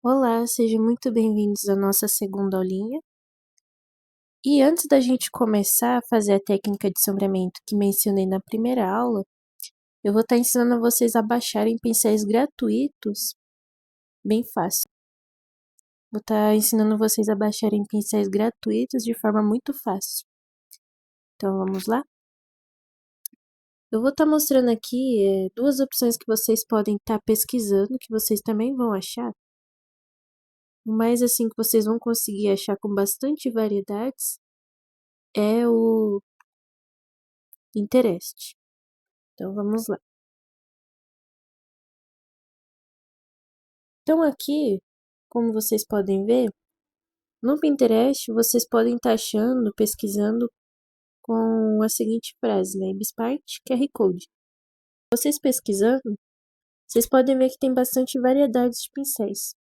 Olá, sejam muito bem-vindos à nossa segunda aulinha. E antes da gente começar a fazer a técnica de sombreamento que mencionei na primeira aula, eu vou estar ensinando vocês a baixarem pincéis gratuitos, bem fácil. Vou estar ensinando vocês a baixarem pincéis gratuitos de forma muito fácil. Então vamos lá? Eu vou estar mostrando aqui duas opções que vocês podem estar pesquisando, que vocês também vão achar. Mas assim que vocês vão conseguir achar com bastante variedades é o Pinterest. Então vamos lá. Então aqui, como vocês podem ver, no Pinterest vocês podem estar achando, pesquisando com a seguinte frase, né? Ibispark QR Code. Vocês pesquisando, vocês podem ver que tem bastante variedades de pincéis.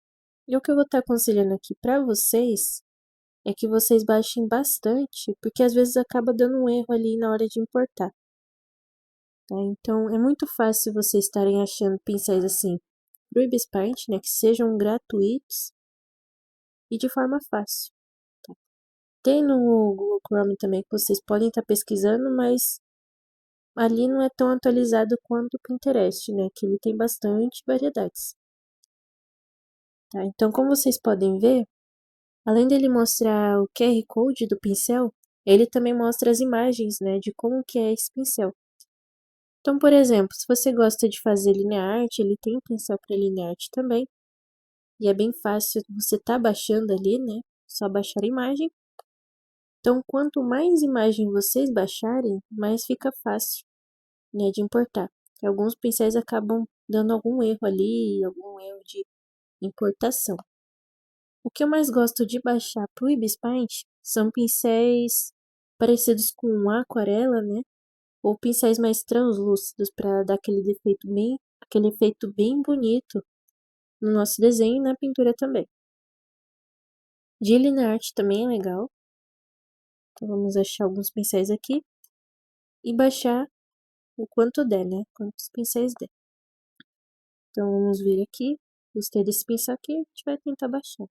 E o que eu vou estar aconselhando aqui para vocês é que vocês baixem bastante, porque às vezes acaba dando um erro ali na hora de importar. Tá? Então é muito fácil vocês estarem achando pincéis assim pro Ibispark, né? Que sejam gratuitos e de forma fácil. Tem no Google Chrome também que vocês podem estar pesquisando, mas ali não é tão atualizado quanto o Pinterest, né? Que ele tem bastante variedades. Tá? Então, como vocês podem ver, além dele mostrar o QR Code do pincel, ele também mostra as imagens, né? De como que é esse pincel. Então, por exemplo, se você gosta de fazer linea art, ele tem um pincel para linea art também. E é bem fácil você tá baixando ali, né? Só baixar a imagem. Então, quanto mais imagem vocês baixarem, mais fica fácil, né, de importar. Alguns pincéis acabam dando algum erro ali, algum erro de importação. O que eu mais gosto de baixar para o Ibis Paint são pincéis parecidos com aquarela, né? Ou pincéis mais translúcidos para dar aquele efeito bem bonito no nosso desenho e na pintura também. De linear art também é legal. Então vamos achar alguns pincéis aqui e baixar o quanto der, né? Quantos pincéis der. Então vamos vir aqui, gostei desse pincel aqui, a gente vai tentar baixar.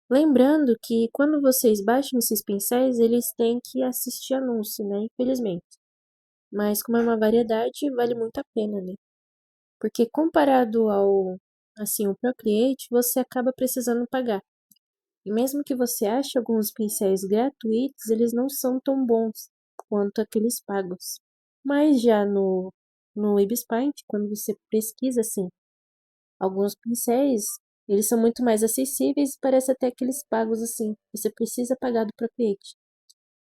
Lembrando que quando vocês baixam esses pincéis, eles têm que assistir anúncio, né? Infelizmente. Mas como é uma variedade, vale muito a pena, né? Porque comparado ao, assim, o Procreate, você acaba precisando pagar. E mesmo que você ache alguns pincéis gratuitos, eles não são tão bons quanto aqueles pagos. Mas já no Ibis Paint, quando você pesquisa assim, alguns pincéis, eles são muito mais acessíveis e parece até aqueles pagos assim. Você precisa pagar do Procreate.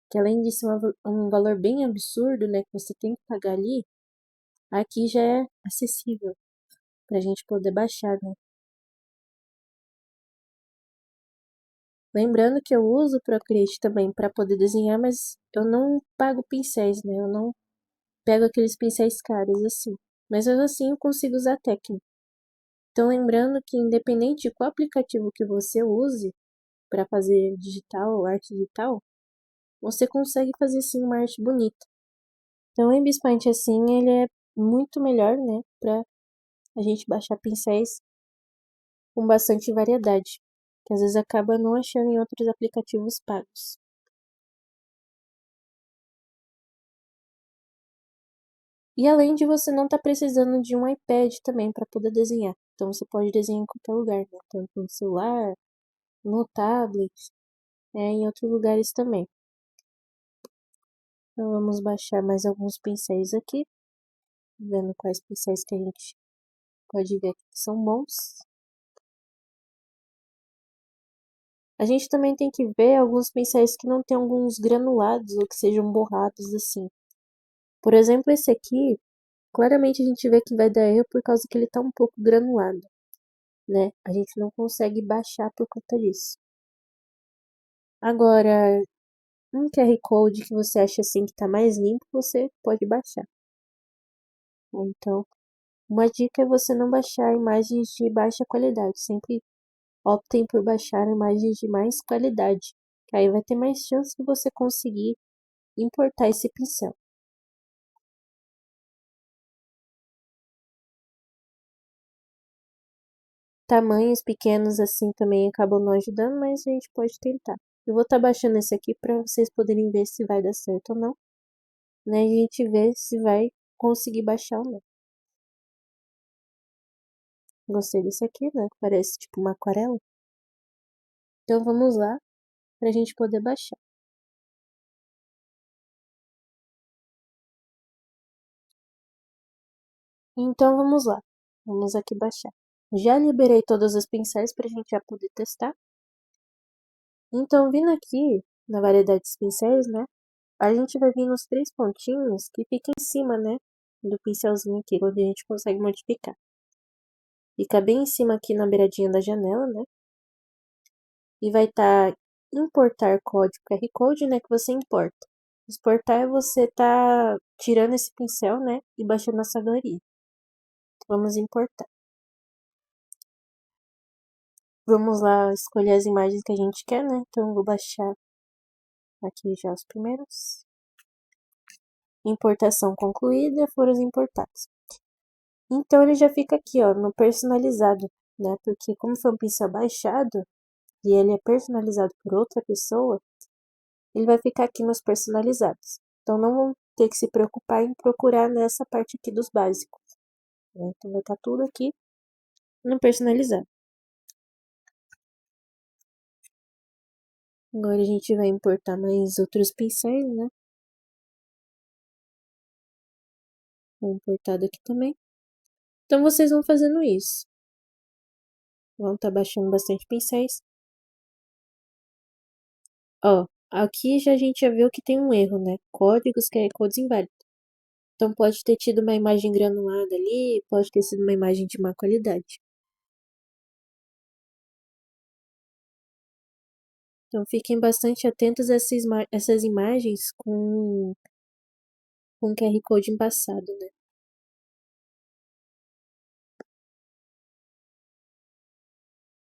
Que além de ser um valor bem absurdo, né, que você tem que pagar ali, aqui já é acessível pra gente poder baixar, né? Lembrando que eu uso o Procreate também para poder desenhar, mas eu não pago pincéis, né? Eu não pego aqueles pincéis caros assim. Mas mesmo assim eu consigo usar a técnica. Então lembrando que independente de qual aplicativo que você use para fazer digital, arte digital, você consegue fazer sim uma arte bonita. Então o Embis Paint assim, ele é muito melhor, né, para a gente baixar pincéis com bastante variedade, que às vezes acaba não achando em outros aplicativos pagos. E além de você não estar precisando de um iPad também para poder desenhar. Então você pode desenhar em qualquer lugar, né? Tanto no celular, no tablet, em outros lugares também. Então vamos baixar mais alguns pincéis aqui, vendo quais pincéis que a gente pode ver aqui que são bons. A gente também tem que ver alguns pincéis que não tem alguns granulados ou que sejam borrados assim. Por exemplo, esse aqui, claramente a gente vê que vai dar erro por causa que ele tá um pouco granulado, né? A gente não consegue baixar por conta disso. Agora, um QR Code que você acha assim que tá mais limpo, você pode baixar. Então, uma dica é você não baixar imagens de baixa qualidade. Sempre optem por baixar imagens de mais qualidade, que aí vai ter mais chance de você conseguir importar esse pincel. tamanhos pequenos assim também acabam não ajudando, mas a gente pode tentar. Eu vou estar baixando esse aqui para vocês poderem ver se vai dar certo ou não, né? A gente vê se vai conseguir baixar ou não. Gostei desse aqui, né? Parece tipo uma aquarela. Então vamos lá para a gente poder baixar. Então vamos lá. Vamos aqui baixar. Já liberei todas as pincéis para a gente já poder testar. Então vindo aqui na variedade de pincéis, né? A gente vai vir nos 3 pontinhos que fica em cima, né? Do pincelzinho aqui, onde a gente consegue modificar. Fica bem em cima aqui na beiradinha da janela, né? E vai estar importar código QR Code, né? Que você importa. Exportar é você tá tirando esse pincel, né? E baixando na sua galeria. Vamos importar. Vamos lá escolher as imagens que a gente quer, né? Então eu vou baixar aqui já os primeiros. Importação concluída, foram importados. Então ele já fica aqui, ó, no personalizado, né? Porque como foi um pincel baixado e ele é personalizado por outra pessoa, ele vai ficar aqui nos personalizados. Então não vão ter que se preocupar em procurar nessa parte aqui dos básicos, né? Então vai estar tudo aqui no personalizado. Agora a gente vai importar mais outros pincéis, né? Vou importar daqui também. Então vocês vão fazendo isso. Vão estar baixando bastante pincéis. Ó, aqui já a gente já viu que tem um erro, né? Códigos que é codes inválidos. Então pode ter tido uma imagem granulada ali, pode ter sido uma imagem de má qualidade. Então fiquem bastante atentos a essas imagens com QR Code embaçado, né?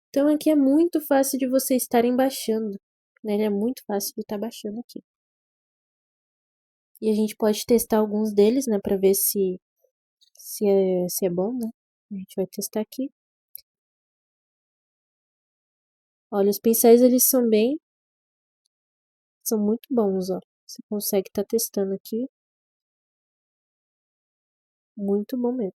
Então aqui é muito fácil de vocês estarem baixando, né? Ele é muito fácil de estar baixando aqui. E a gente pode testar alguns deles, né? Pra ver se é bom, né? A gente vai testar aqui. Olha, os pincéis eles são muito bons, ó. Você consegue estar testando aqui. Muito bom mesmo.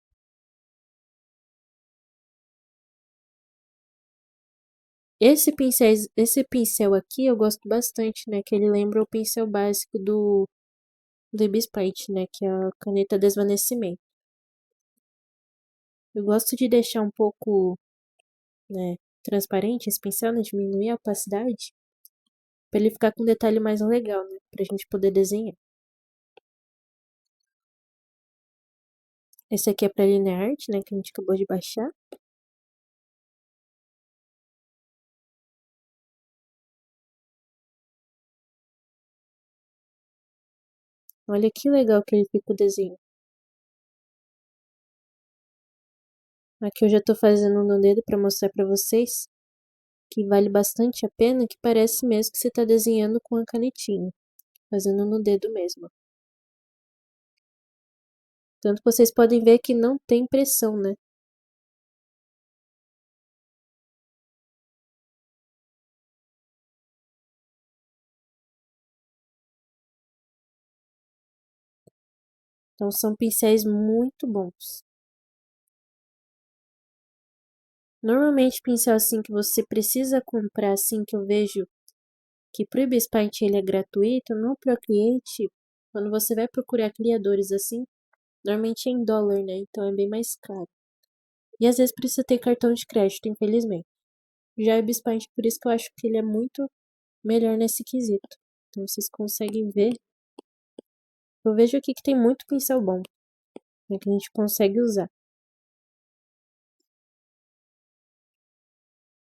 Esse pincel aqui eu gosto bastante, né? Que ele lembra o pincel básico do Ibis Paint, né? Que é a caneta desvanecimento. Eu gosto de deixar um pouco, né, transparente esse pincel, né? Diminuir a opacidade. Pra ele ficar com um detalhe mais legal, né? Pra gente poder desenhar. Esse aqui é pra Linear Art, né? Que a gente acabou de baixar. Olha que legal que ele fica o desenho. Aqui eu já tô fazendo no dedo pra mostrar pra vocês que vale bastante a pena, que parece mesmo que você tá desenhando com a canetinha. Fazendo no dedo mesmo. Tanto que vocês podem ver que não tem pressão, né? Então são pincéis muito bons. Normalmente pincel assim que você precisa comprar assim que eu vejo que pro Ibis Paint ele é gratuito, no Procreate, quando você vai procurar criadores assim, normalmente é em dólar, né? Então é bem mais caro. E às vezes precisa ter cartão de crédito, infelizmente. Já o Ibis Paint, por isso que eu acho que ele é muito melhor nesse quesito. Então vocês conseguem ver. Eu vejo aqui que tem muito pincel bom, né, que a gente consegue usar.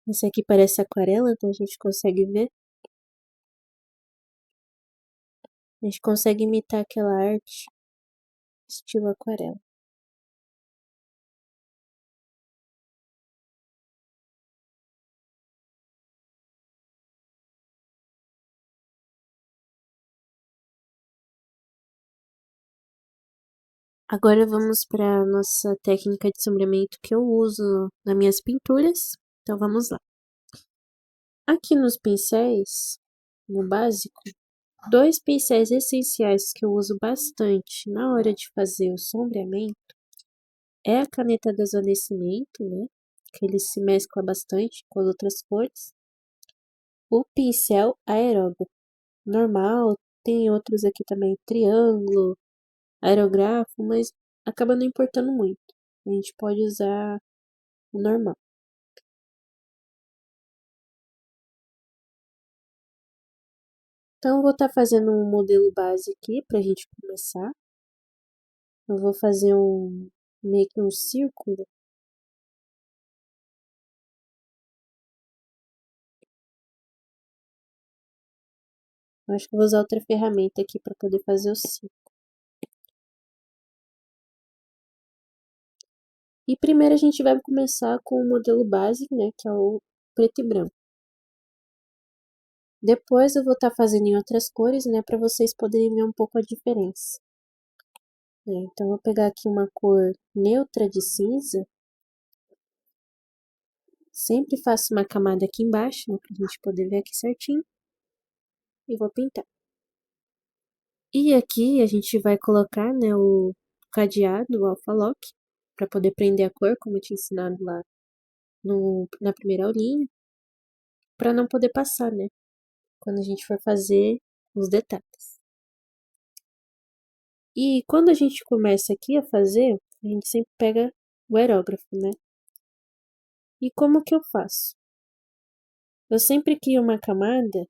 Esse aqui parece aquarela, então a gente consegue ver. A gente consegue imitar aquela arte estilo aquarela. Agora vamos para a nossa técnica de sombreamento que eu uso nas minhas pinturas. Então vamos lá. Aqui nos pincéis, no básico, dois pincéis essenciais que eu uso bastante na hora de fazer o sombreamento é a caneta desvanecimento, né? Que ele se mescla bastante com as outras cores. O pincel aerógrafo normal, tem outros aqui também, triângulo, aerografo, mas acaba não importando muito. A gente pode usar o normal. Então, eu vou estar fazendo um modelo base aqui para a gente começar. Eu vou fazer meio que um círculo. Eu acho que eu vou usar outra ferramenta aqui para poder fazer o círculo. E primeiro a gente vai começar com o modelo base, né, que é o preto e branco. Depois eu vou estar fazendo em outras cores, né, para vocês poderem ver um pouco a diferença. Então, eu vou pegar aqui uma cor neutra de cinza. Sempre faço uma camada aqui embaixo, né, pra gente poder ver aqui certinho. E vou pintar. E aqui a gente vai colocar, né, o cadeado, o alfalock, para poder prender a cor, como eu tinha ensinado lá na primeira aulinha, para não poder passar, né, quando a gente for fazer os detalhes. E quando a gente começa aqui a fazer, a gente sempre pega o aerógrafo, né? E como que eu faço? Eu sempre crio uma camada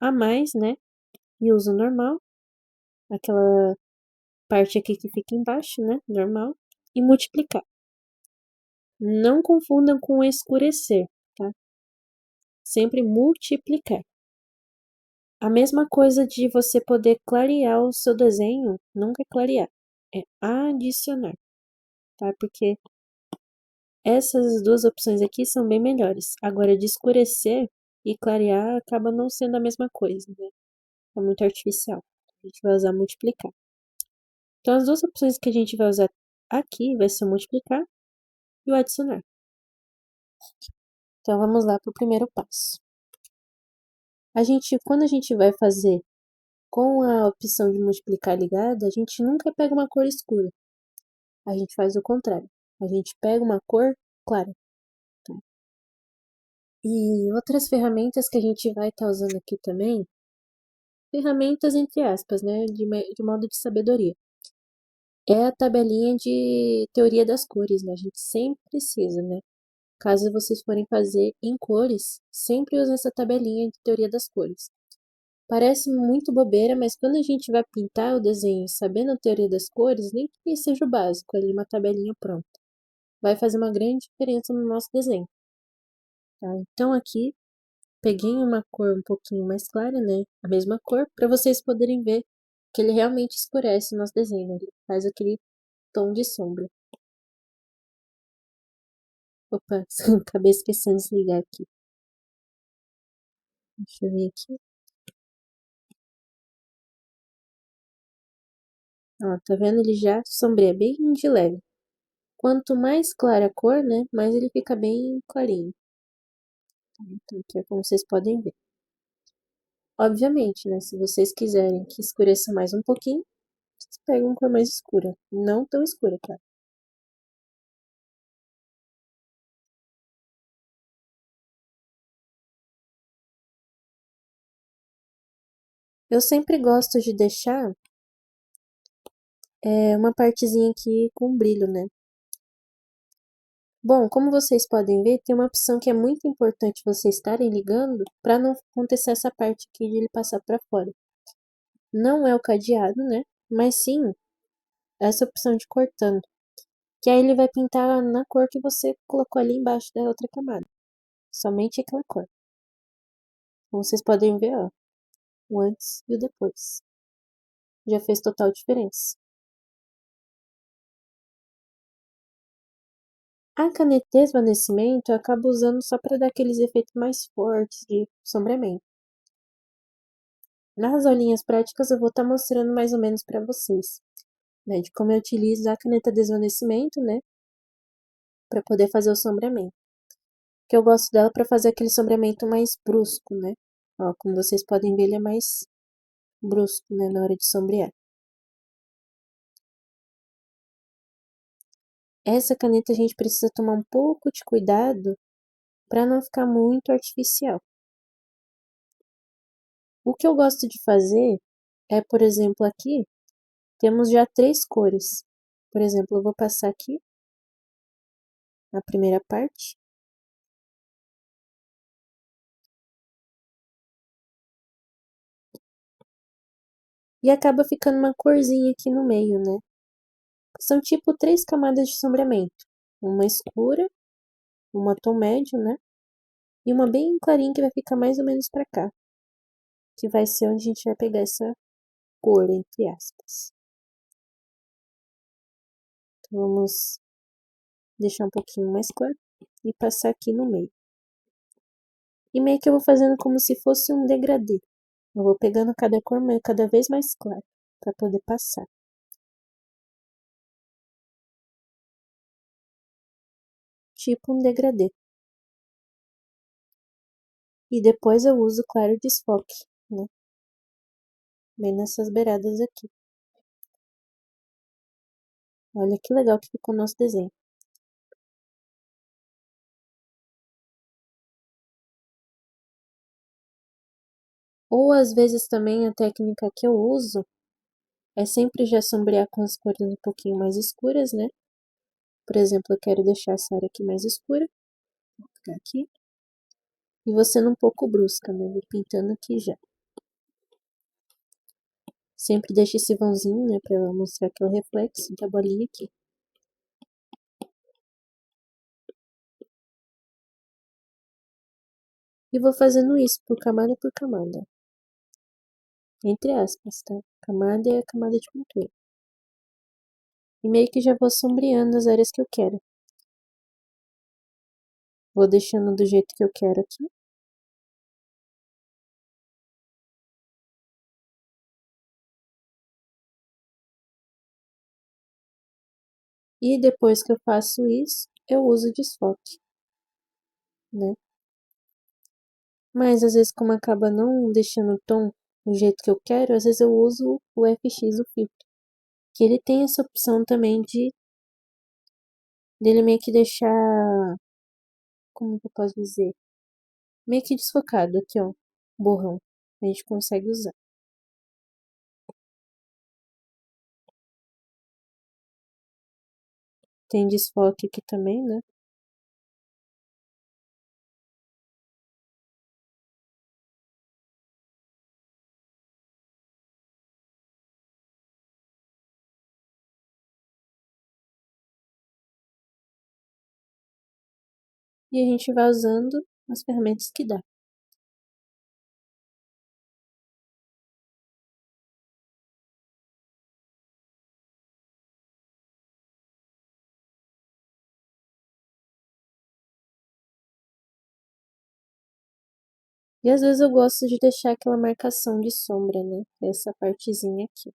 a mais, né? E uso normal, aquela parte aqui que fica embaixo, né? Normal. E multiplicar. Não confundam com escurecer, tá? Sempre multiplicar. A mesma coisa de você poder clarear o seu desenho, nunca é clarear, é adicionar, tá? Porque essas duas opções aqui são bem melhores. Agora, de escurecer e clarear acaba não sendo a mesma coisa, né? É muito artificial. A gente vai usar multiplicar. Então, as duas opções que a gente vai usar aqui vai ser o multiplicar e o adicionar. Então, vamos lá para o primeiro passo. Quando a gente vai fazer com a opção de multiplicar ligada, a gente nunca pega uma cor escura. A gente faz o contrário. A gente pega uma cor clara. Tá? E outras ferramentas que a gente vai estar usando aqui também, ferramentas entre aspas, né, de modo de sabedoria. É a tabelinha de teoria das cores, né? A gente sempre precisa, né? Caso vocês forem fazer em cores, sempre use essa tabelinha de teoria das cores. Parece muito bobeira, mas quando a gente vai pintar o desenho sabendo a teoria das cores, nem que seja o básico, ali uma tabelinha pronta, vai fazer uma grande diferença no nosso desenho. Tá? Então aqui, peguei uma cor um pouquinho mais clara, né? A mesma cor, para vocês poderem ver que ele realmente escurece o nosso desenho, né? Ele faz aquele tom de sombra. Opa, acabei esquecendo de desligar aqui. Deixa eu ver aqui. Ó, tá vendo? Ele já sombreia bem de leve. Quanto mais clara a cor, né, mais ele fica bem clarinho. Então, aqui é como vocês podem ver. Obviamente, né, se vocês quiserem que escureça mais um pouquinho, vocês pegam uma cor mais escura. Não tão escura, claro. Eu sempre gosto de deixar uma partezinha aqui com brilho, né? Bom, como vocês podem ver, tem uma opção que é muito importante vocês estarem ligando para não acontecer essa parte aqui de ele passar para fora. Não é o cadeado, né? Mas sim essa opção de cortando. Que aí ele vai pintar na cor que você colocou ali embaixo da outra camada. Somente aquela cor. Como vocês podem ver, ó, o antes e o depois. Já fez total diferença. A caneta desvanecimento eu acabo usando só para dar aqueles efeitos mais fortes de sombreamento. Nas aulinhas práticas eu vou estar mostrando mais ou menos para vocês. né, de como eu utilizo a caneta desvanecimento, né, para poder fazer o sombreamento. Que eu gosto dela para fazer aquele sombreamento mais brusco, né? Ó, como vocês podem ver, ele é mais brusco, né, na hora de sombrear. Essa caneta a gente precisa tomar um pouco de cuidado para não ficar muito artificial. O que eu gosto de fazer é, por exemplo, aqui temos já 3 cores. Por exemplo, eu vou passar aqui a primeira parte. E acaba ficando uma corzinha aqui no meio, né? São tipo 3 camadas de sombreamento. Uma escura, uma tom médio, né? E uma bem clarinha que vai ficar mais ou menos pra cá. Que vai ser onde a gente vai pegar essa cor, entre aspas. Então, vamos deixar um pouquinho mais claro e passar aqui no meio. E meio que eu vou fazendo como se fosse um degradê. Eu vou pegando cada cor cada vez mais clara para poder passar. Tipo um degradê. E depois eu uso claro desfoque, né? Bem nessas beiradas aqui. Olha que legal que ficou o nosso desenho. Ou às vezes também a técnica que eu uso é sempre já sombrear com as cores um pouquinho mais escuras, né? Por exemplo, eu quero deixar essa área aqui mais escura. Vou ficar aqui. E vou sendo um pouco brusca, né? Vou pintando aqui já. Sempre deixo esse vãozinho, né? Pra mostrar que é o reflexo da bolinha aqui. E vou fazendo isso por camada. Entre aspas, tá? Camada é a camada de pintura. E meio que já vou sombreando as áreas que eu quero. Vou deixando do jeito que eu quero aqui. E depois que eu faço isso, eu uso desfoque, né? Mas às vezes, como acaba não deixando o tom do jeito que eu quero, às vezes eu uso o FX, o filtro. Que ele tem essa opção também de dele meio que deixar, como que eu posso dizer? Meio que desfocado aqui, ó, borrão. A gente consegue usar. Tem desfoque aqui também, né? E a gente vai usando as ferramentas que dá. E às vezes eu gosto de deixar aquela marcação de sombra, né? Essa partezinha aqui,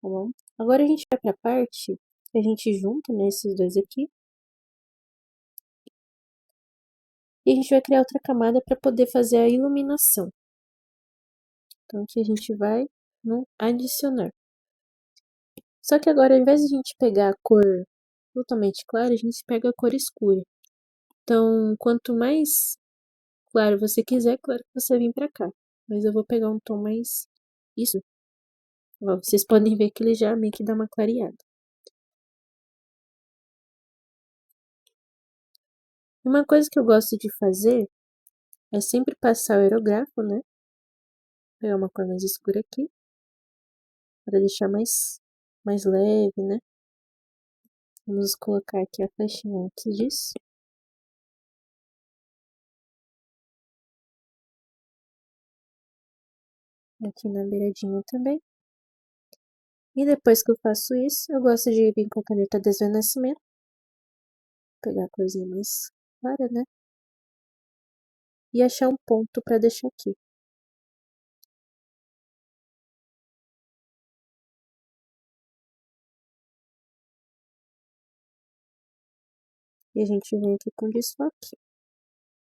tá bom? Agora a gente vai pra parte que a gente junta, né, esses dois aqui. E a gente vai criar outra camada para poder fazer a iluminação. Então aqui a gente vai no adicionar. Só que agora, ao invés de a gente pegar a cor totalmente clara, a gente pega a cor escura. Então, quanto mais claro você quiser, claro que você vem pra cá. Mas eu vou pegar um tom mais isso. Ó, vocês podem ver que ele já meio que dá uma clareada. Uma coisa que eu gosto de fazer é sempre passar o aerografo, né? Pegar uma cor mais escura aqui, para deixar mais leve, né? Vamos colocar aqui a flechinha antes disso. Aqui na beiradinha também. E depois que eu faço isso, eu gosto de vir com a caneta desvanecimento. Pegar a corzinha mais clara, né? E achar um ponto para deixar aqui. E a gente vem aqui com desfoque.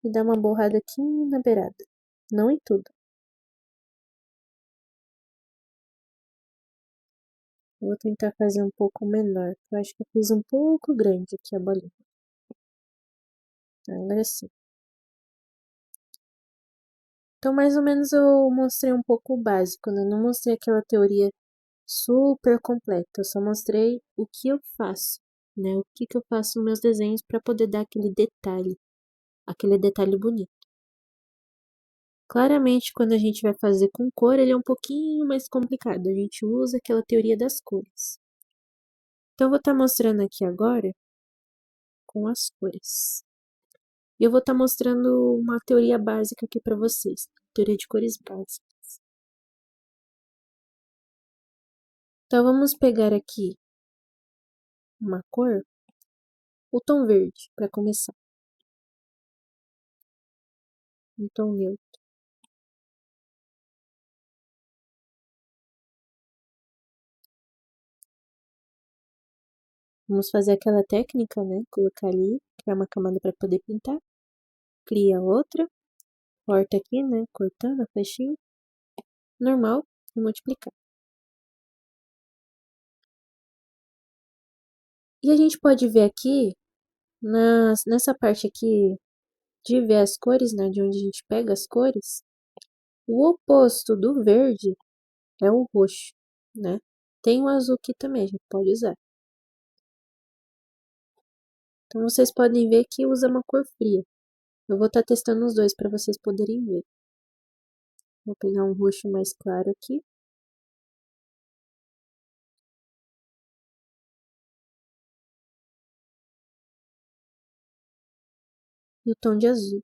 E dá uma borrada aqui na beirada. Não em tudo. Vou tentar fazer um pouco menor. Eu acho que eu fiz um pouco grande aqui a bolinha. Agora sim. Então, mais ou menos eu mostrei um pouco o básico, né? Não mostrei aquela teoria super completa. Eu só mostrei o que eu faço, né? O que eu faço nos meus desenhos para poder dar aquele detalhe bonito. Claramente, quando a gente vai fazer com cor, ele é um pouquinho mais complicado. A gente usa aquela teoria das cores. Então, eu vou estar mostrando aqui agora com as cores. E eu vou estar mostrando uma teoria básica aqui para vocês. Teoria de cores básicas. Então, vamos pegar aqui uma cor, o tom verde, para começar. Um tom neutro. Vamos fazer aquela técnica, né? Colocar ali, criar uma camada para poder pintar. Cria outra. Corta aqui, né? Cortando a flechinha. Normal e multiplicar. E a gente pode ver aqui, nessa parte aqui de ver as cores, né? De onde a gente pega as cores. O oposto do verde é o roxo, né? Tem o azul aqui também, a gente pode usar. Então, vocês podem ver que usa uma cor fria. Eu vou estar testando os dois para vocês poderem ver. Vou pegar um roxo mais claro aqui. E o tom de azul.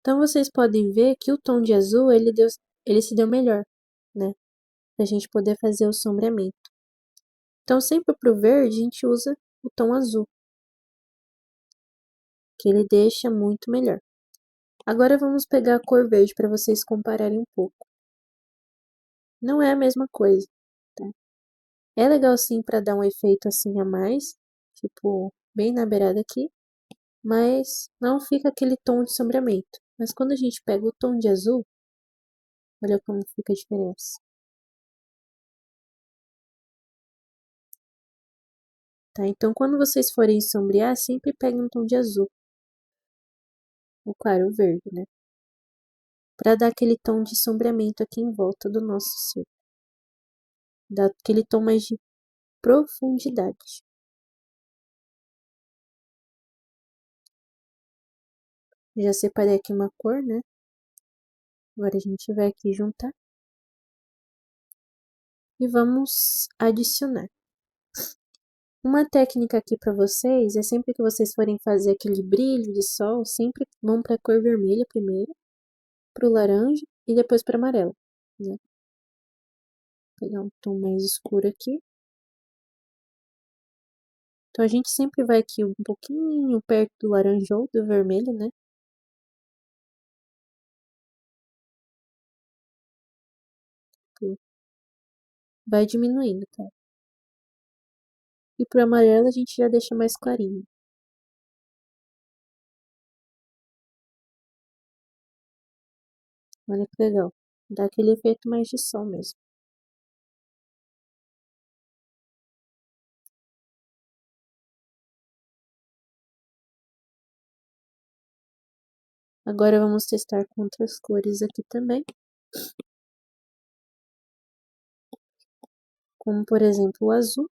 Então, vocês podem ver que o tom de azul, ele se deu melhor, né? Pra gente poder fazer o sombreamento. Então, sempre pro verde, a gente usa o tom azul. Que ele deixa muito melhor. Agora, vamos pegar a cor verde para vocês compararem um pouco. Não é a mesma coisa, tá? É legal sim para dar um efeito assim a mais, tipo, bem na beirada aqui, mas não fica aquele tom de sombreamento. Mas quando a gente pega o tom de azul, olha como fica a diferença. Tá? Então, quando vocês forem sombrear, sempre peguem um tom de azul. Ou claro, o verde, né? Para dar aquele tom de sombreamento aqui em volta do nosso círculo. Dá aquele tom mais de profundidade. Já separei aqui uma cor, né? Agora a gente vai aqui juntar. E vamos adicionar. Uma técnica aqui para vocês é sempre que vocês forem fazer aquele brilho de sol, sempre vão para a cor vermelha primeiro, para o laranja e depois para amarelo, né? Vou pegar um tom mais escuro aqui. Então a gente sempre vai aqui um pouquinho perto do laranja ou do vermelho, né? Vai diminuindo, tá? E pro amarelo a gente já deixa mais clarinho. Olha que legal. Dá aquele efeito mais de sol mesmo. Agora vamos testar com outras cores aqui também. Como por exemplo o azul.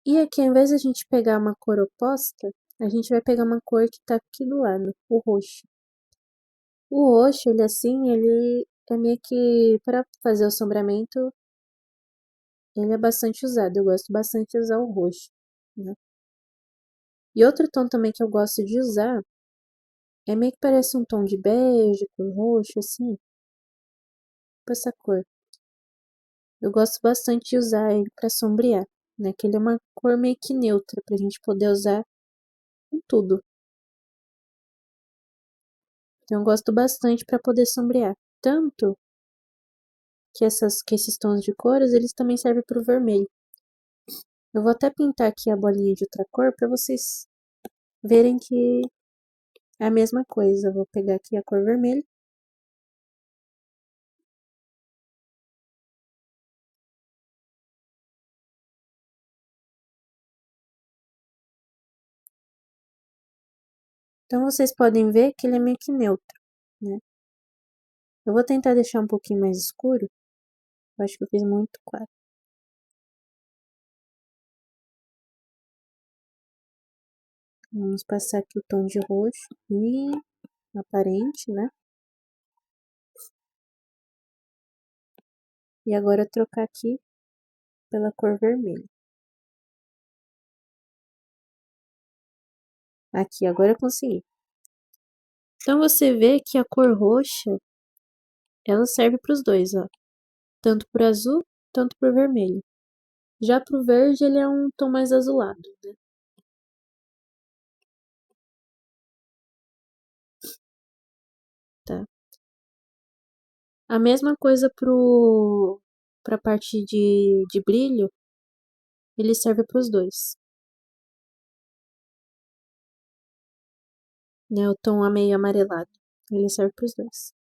E aqui, ao invés de a gente pegar uma cor oposta, a gente vai pegar uma cor que tá aqui do lado, o roxo. O roxo, ele assim, ele é meio que, para fazer o sombreamento, ele é bastante usado. Eu gosto bastante de usar o roxo, né? E outro tom também que eu gosto de usar é meio que parece um tom de bege com roxo, assim. tipo essa cor. Eu gosto bastante de usar ele para sombrear, né? Que ele é uma cor meio que neutra pra gente poder usar com tudo. Então eu gosto bastante para poder sombrear. Tanto que esses tons de cores, eles também servem para o vermelho. Eu vou até pintar aqui a bolinha de outra cor para vocês verem que é a mesma coisa. Eu vou pegar aqui a cor vermelha. Então vocês podem ver que ele é meio que neutro, né? Eu vou tentar deixar um pouquinho mais escuro. Eu acho que eu fiz muito claro. Vamos passar aqui o tom de roxo e aparente, né? E agora trocar aqui pela cor vermelha. Aqui, agora eu consegui. Então você vê que a cor roxa, ela serve para os dois, ó. Tanto para o azul, tanto para o vermelho. Já para o verde, ele é um tom mais azulado, né? Tá. A mesma coisa para a parte de brilho, ele serve para os dois. Né? O tom meio amarelado, ele serve para os dois.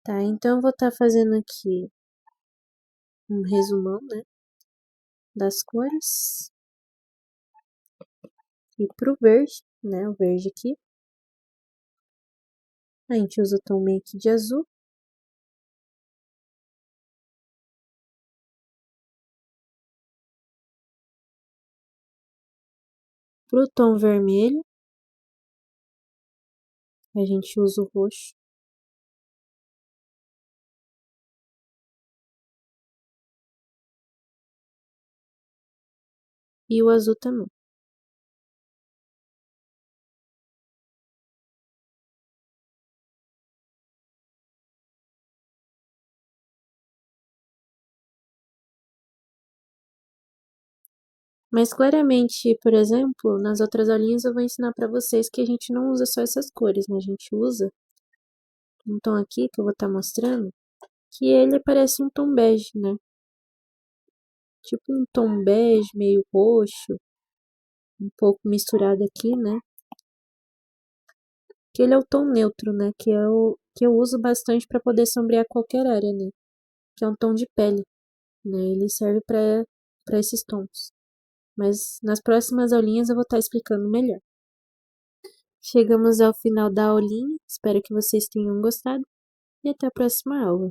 Tá, então eu vou estar fazendo aqui um resumão, né, das cores. E pro verde, né, o verde aqui, a gente usa o tom meio que de azul. Pro tom vermelho, a gente usa o roxo. E o azul também. Mas claramente, por exemplo, nas outras aulinhas eu vou ensinar para vocês que a gente não usa só essas cores, né? A gente usa um tom aqui que eu vou estar mostrando, que ele parece um tom bege, né? Tipo um tom bege, meio roxo, um pouco misturado aqui, né? Que ele é o tom neutro, né? Que eu uso bastante para poder sombrear qualquer área, né? Que é um tom de pele, né? Ele serve para esses tons. Mas nas próximas aulinhas eu vou estar explicando melhor. Chegamos ao final da aulinha, espero que vocês tenham gostado e até a próxima aula.